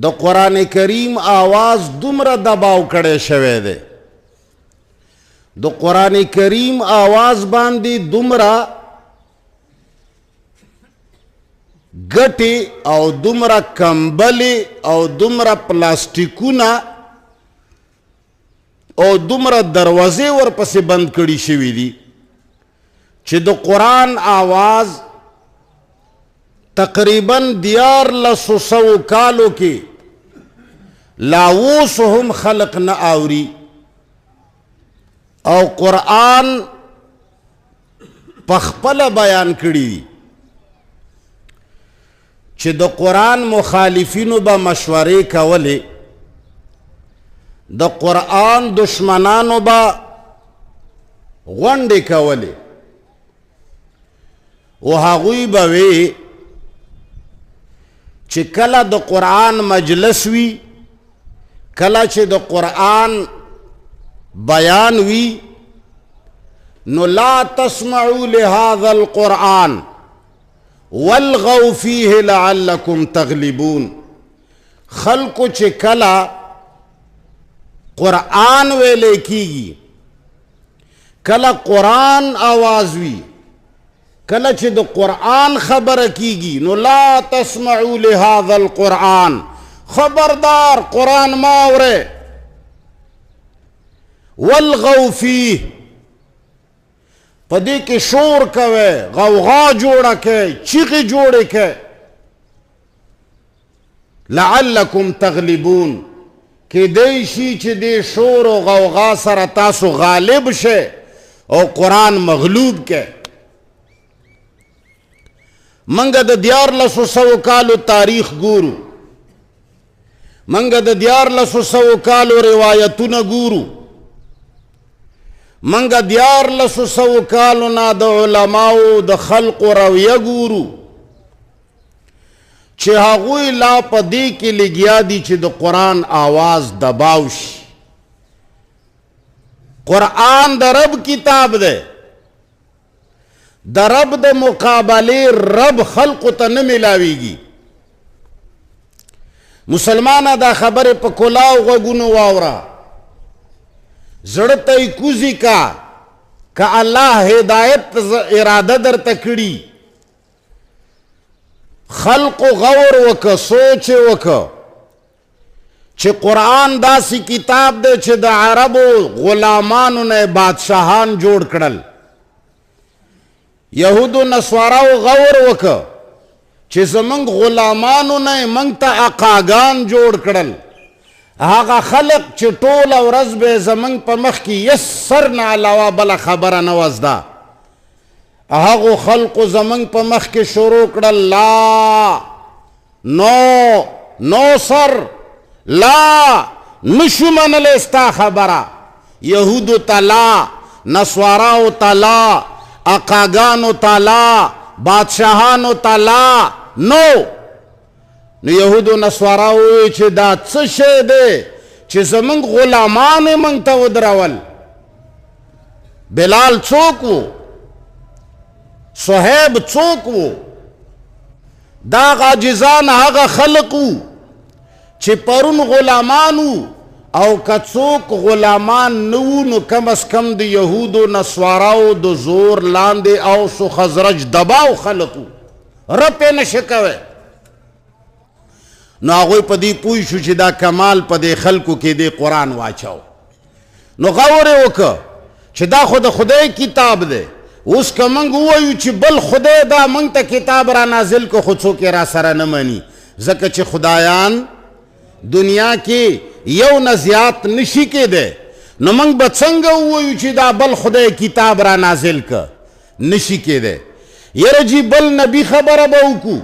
د قرآن کریم آواز دومره دباو کړی شوی دی د قرآن کریم آواز باندې دومره ګټې او دومره کمبلې او دومره پلاستیکونه او دومره دروازې ورپسې بند کړي شوي دي چې د قرآن آواز تقریباً 1400 کالو کې لا اوس هم خلق نه اوري او قرآن پخپله بیان کړي دي چې د قرآن مخالفینو به مشورې کولې د قرآن دشمنانو به غونډې کولې او هغوی به وی چې کله د قرآن مجلس وي کله چې د قرآن بیان وي نو لا تسمعوا لهذا القرآن والغوا فيه لعلكم تغلبون خلقو چې کله قرآن ویلې کیږي کله قرآن آواز وي کله چې د قرآن خبره کیږي نو لا تسمعوا لهذا القرآن خبردار قرآن ما اوره والغوا فيه پدې کې شور کوي غوغا جوړه کوي چیغې جوړې کوي لعلکم تغلبون کیدای شي چې دې شور او غوغا سره تاسو غالب شئ او قرآن مغلوب کوي منګه د 1400 کالو تاریخ ګورو منګه د 1400 کالو روایتونه ګورو منګه 1400 کالو نه د علماو د خلق رویه ګورو چې هغوی لا په دې کې لګیا دي چې د قرآن آواز دباو شي قرآن د رب کتاب دی د رب د مقابله رب خلق ته نه ملاویږي مسلمانه دا خبره په کلاو غوږونو واوره زړه ته کوزي کا که الله هدایت اراده درته کړي خلق غور وکه سوچ وکه چې قرآن داسې کتاب دی چې د عربو غلامانو نه بادشاهان جوړ کړل یهودو نصاراو غور وکه چې زمونږ غلامانو نه موږ ته اقاګان جوړ کړل هغه خلق چې ټوله ورځ به زمونږ په مخ کې یسر نه علاوه بله خبره نه وه زده هغو خلقو زمونږ په مخ کې شروع کړل لا نو سر لا نشو منلی ستا خبره یهودو ته لا نصاراو ته لا اقاګانو ته لا بادشاهانو ته لا نو یهودو نصاراو وی چې دا څه شی دی چې زمونږ غلامان یې موږ ته ودرول بلال څوک و صہیب څوک و دا عاجزان هغه خلق و چې پرون غلامان و او که څوک غلامان نه و نو کم از کم د یهودو نصاراو د زور لاندې اوس و خزرج دباو خلق و رب یې نشه کوی نو هغوی په دې پوه شو چې دا کمال په دې خلکو کې دې قرآن واچو نو غور یې وکړه چې دا خو د خدای کتاب دی اوس که موږ ووایو چې بل خدای دا موږ ته کتاب را نازل کو خو څوک یې را سره نه مني ځکه چې خدایان دنیا کې یو نه زیات نشي کېدی نو موږ به څنګه ووایو چې دا بل خدای کتاب را نازل که نشي کېدی یره جی بل نبی خبره به وکړو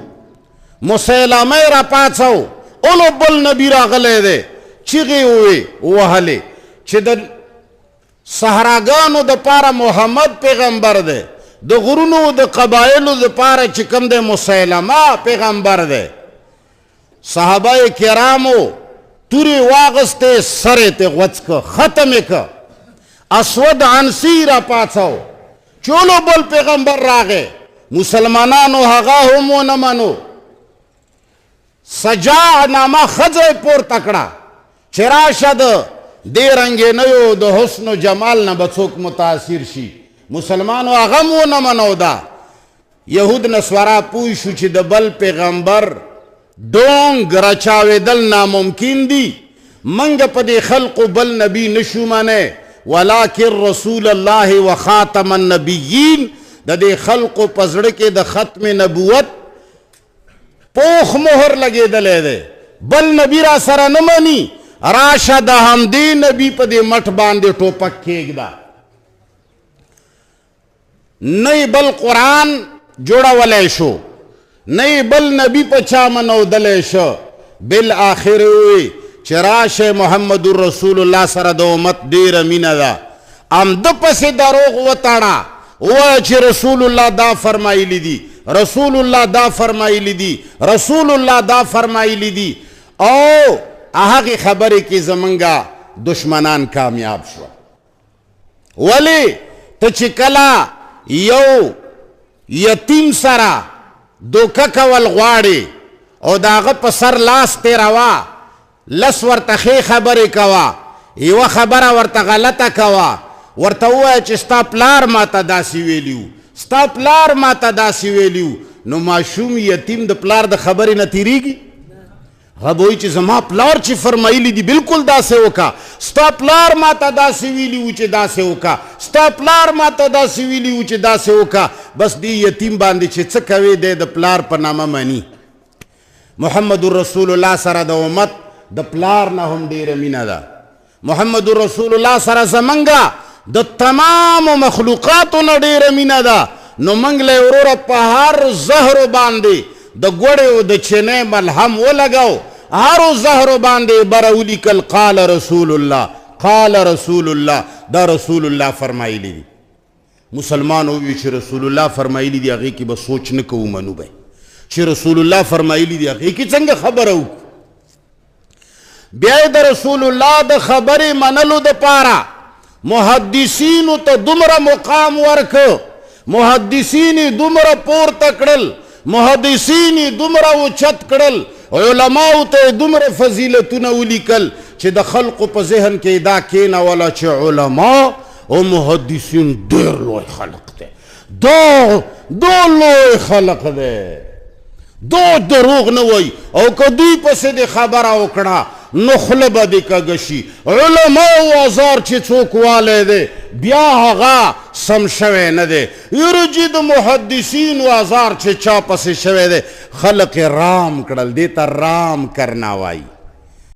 مسیلمه را پاڅو اولو بل نبی راغلی دی چیغې وهلې چې د صحراګانو د پاره محمد پیغمبر دی د غرونو د قبایلو د پاره چې کوم دی مسیلمه پیغمبر دی صحابه کرامو توری واغستې سرې ته غوڅ که ختم یې که اسود عنسی را پاڅو چولو بل پیغمبر راغی مسلمانانو هغه هم ونه منو سجا نامه ښځه پورته کړه چې راشه د دې رنګینیو د حسن و جمال نه به څوک متاثر شي. مسلمانو هغه هم ونه منو دا. یهود نصارا پوه شو چې د بل پیغمبر ډونګ راچاوېدل ناممکن دي، منګه په دې خلقو بل نبی نشو منی، ولکن رسول الله و خاتم النبیین. د دې خلقو په زړه کې د ختم نبوت پوخ مهر لګېدلی دی، بل نبی را سره نه مني. راشه د همدې نبی په دې مټ باندې ټوپک کېږده. نه بل قرآن جوړولی شو، نه بل نبی په چا منودلی شو. بالآخر وی چې راشه محمد رسول الله سره د امت ډېره مینه ده، همده پسې دروغ وتاړه، ووایه چې رسول الله دا فرمایلی دي، رسول الله دا فرمایلی دي، رسول الله دا فرمایلی دي. او هغې خبرې کې زمونږ دشمنان کامیاب شوه. ولې ته چې کله یو یتیم سره دوکه کول غواړې او د هغه په سر لاس تېروه، لس ورته ښې خبرې کوه، یوه خبره ورته غلطه کوه، ورته ووایه چې ستا پلار ماته داسې ویلي و، ستا پلار ماته داسې ویلي و، نو ماشوم یتیم د پلار د خبرې نه تېرېږي؟ هغه به وایي چې زما پلار چې فرمایلی دي بالکل داسې وکړه، ستا پلار ماته داسې ویلي و چې داسې وکړه، ستا پلار ماته داسې ویلي و چې داسې وکړه. بس دې یتیم باندې چې څه کوې دی د پلار په نامه مني. محمد رسول الله سره د امت د پلار نه هم ډېره مینه ده. محمد رسول الله سره زمونږه د تمامو مخلوقاتو نه ډېره مینه ده. نو موږ له وروره په هر زهرو باندې د ګوړې او د چینې ملهم ولګو، هرو زهرو باندې بره ولیکل قال رسول الله، قال رسول الله، دا رسول الله فرمایلی دي. مسلمان ووي چې رسول الله فرمایلی دي، هغې کې به سوچ نه کوو، منو به چې رسول الله فرمایلی دي، هغې کې څنګه خبره وکړو. بیا یې د رسول الله د خبرې منلو دپاره محدثینو ته دومره مقام ورکړ، محدثین یې دومره پورته کړل، محدثین یې دومره اوچت کړل، علماو ته یې دومره فضیلتونه ولیکل چې د خلقو په ذهن کې دا کېنوله چې علما او محدثین ډېر لوی خلق دی، دا لوی خلق دی، دا دروغ نه وایي. او که دوی پسې د خبره وکړه نو خوله به دې کږه شي. علماو ازار چې څوک والی دی بیا هغه سم شوی نه دی. یره چې د محدثینو ازار چې چا پسې شوی دی خلق رام کړل، دې ته رام کرنا وایي.